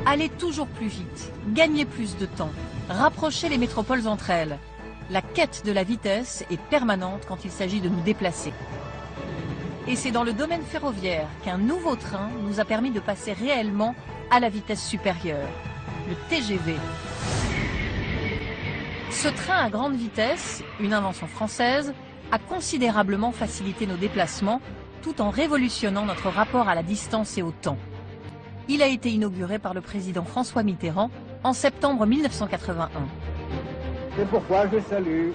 Aller toujours plus vite, gagner plus de temps, rapprocher les métropoles entre elles. La quête de la vitesse est permanente quand il s'agit de nous déplacer. Et c'est dans le domaine ferroviaire qu'un nouveau train nous a permis de passer réellement à la vitesse supérieure, le TGV. Ce train à grande vitesse, une invention française, a considérablement facilité nos déplacements tout en révolutionnant notre rapport à la distance et au temps. Il a été inauguré par le président François Mitterrand en septembre 1981. C'est pourquoi je salue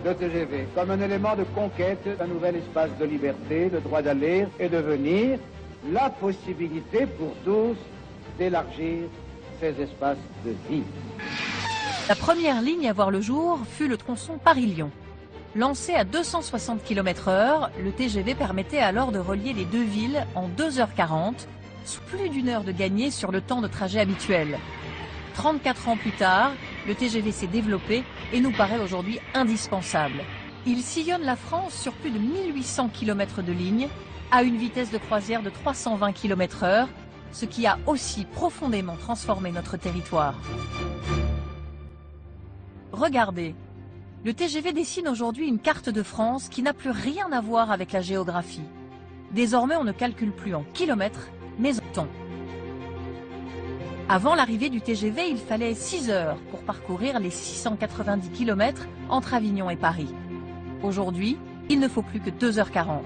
le TGV comme un élément de conquête d'un nouvel espace de liberté, de droit d'aller et de venir, la possibilité pour tous d'élargir ces espaces de vie. La première ligne à voir le jour fut le tronçon Paris-Lyon. Lancé à 260 km/h, le TGV permettait alors de relier les deux villes en 2h40, sous plus d'une heure de gagné sur le temps de trajet habituel. 34 ans plus tard, le TGV s'est développé et nous paraît aujourd'hui indispensable. Il sillonne la France sur plus de 1800 km de ligne, à une vitesse de croisière de 320 km/h, ce qui a aussi profondément transformé notre territoire. Regardez, le TGV dessine aujourd'hui une carte de France qui n'a plus rien à voir avec la géographie. Désormais, on ne calcule plus en kilomètres, mais en temps. Avant l'arrivée du TGV, il fallait 6 heures pour parcourir les 690 km entre Avignon et Paris. Aujourd'hui, il ne faut plus que 2h40.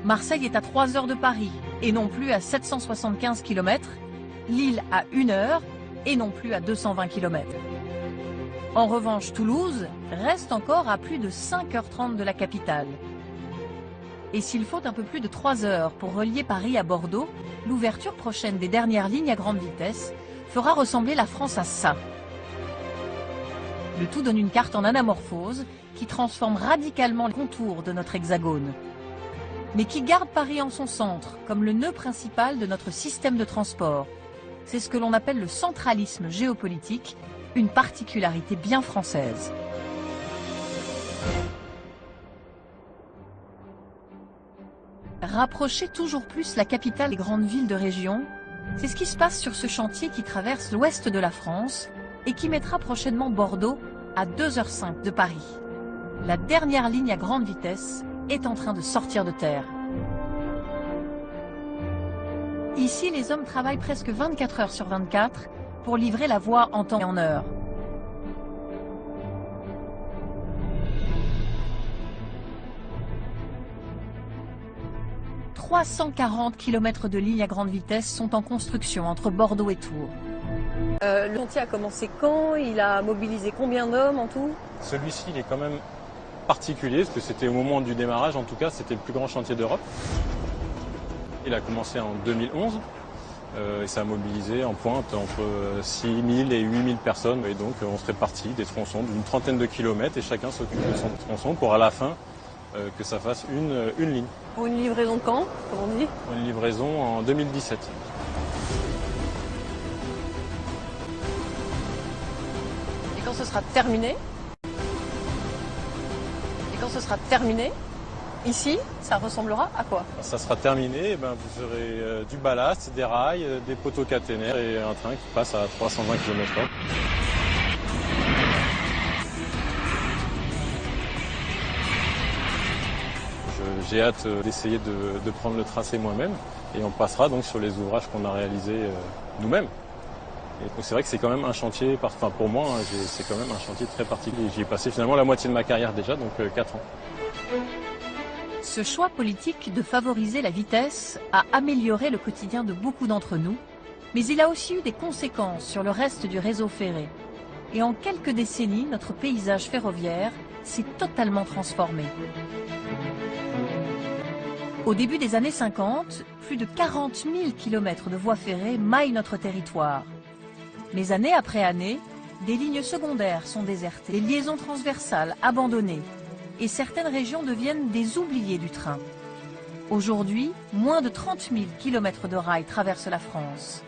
Marseille est à 3 heures de Paris et non plus à 775 km, Lille à 1 heure et non plus à 220 km. En revanche, Toulouse reste encore à plus de 5h30 de la capitale. Et s'il faut un peu plus de 3 heures pour relier Paris à Bordeaux, l'ouverture prochaine des dernières lignes à grande vitesse fera ressembler la France à ça. Le tout donne une carte en anamorphose qui transforme radicalement les contours de notre hexagone, mais qui garde Paris en son centre, comme le nœud principal de notre système de transport. C'est ce que l'on appelle le centralisme géopolitique, une particularité bien française. Rapprocher toujours plus la capitale des grandes villes de région, c'est ce qui se passe sur ce chantier qui traverse l'ouest de la France et qui mettra prochainement Bordeaux à 2h05 de Paris. La dernière ligne à grande vitesse est en train de sortir de terre. Ici, les hommes travaillent presque 24 heures sur 24 pour livrer la voie en temps et en heure. « 340 km de lignes à grande vitesse sont en construction entre Bordeaux et Tours. » Le chantier a commencé quand? Il a mobilisé combien d'hommes en tout? Celui-ci, il est quand même particulier, parce que c'était au moment du démarrage, en tout cas, c'était le plus grand chantier d'Europe. Il a commencé en 2011 et ça a mobilisé en pointe entre 6 000 et 8 000 personnes. Et donc, on se répartit des tronçons d'une trentaine de kilomètres et chacun s'occupe de son tronçon pour à la fin que ça fasse une ligne. Pour une livraison quand, comme on dit? Une livraison en 2017. Et quand ce sera terminé? Ici, ça ressemblera à quoi? Ça sera terminé, et vous aurez du ballast, des rails, des poteaux caténaires et un train qui passe à 320 km/h. J'ai hâte d'essayer de prendre le tracé moi-même et on passera donc sur les ouvrages qu'on a réalisés nous-mêmes. C'est vrai que c'est quand même un chantier, pour moi, c'est quand même un chantier très particulier. J'y ai passé finalement la moitié de ma carrière déjà, donc 4 ans. Ce choix politique de favoriser la vitesse a amélioré le quotidien de beaucoup d'entre nous, mais il a aussi eu des conséquences sur le reste du réseau ferré. Et en quelques décennies, notre paysage ferroviaire s'est totalement transformé. Au début des années 50, plus de 40 000 km de voies ferrées maillent notre territoire. Mais année après année, des lignes secondaires sont désertées, des liaisons transversales abandonnées, et certaines régions deviennent des oubliées du train. Aujourd'hui, moins de 30 000 km de rails traversent la France.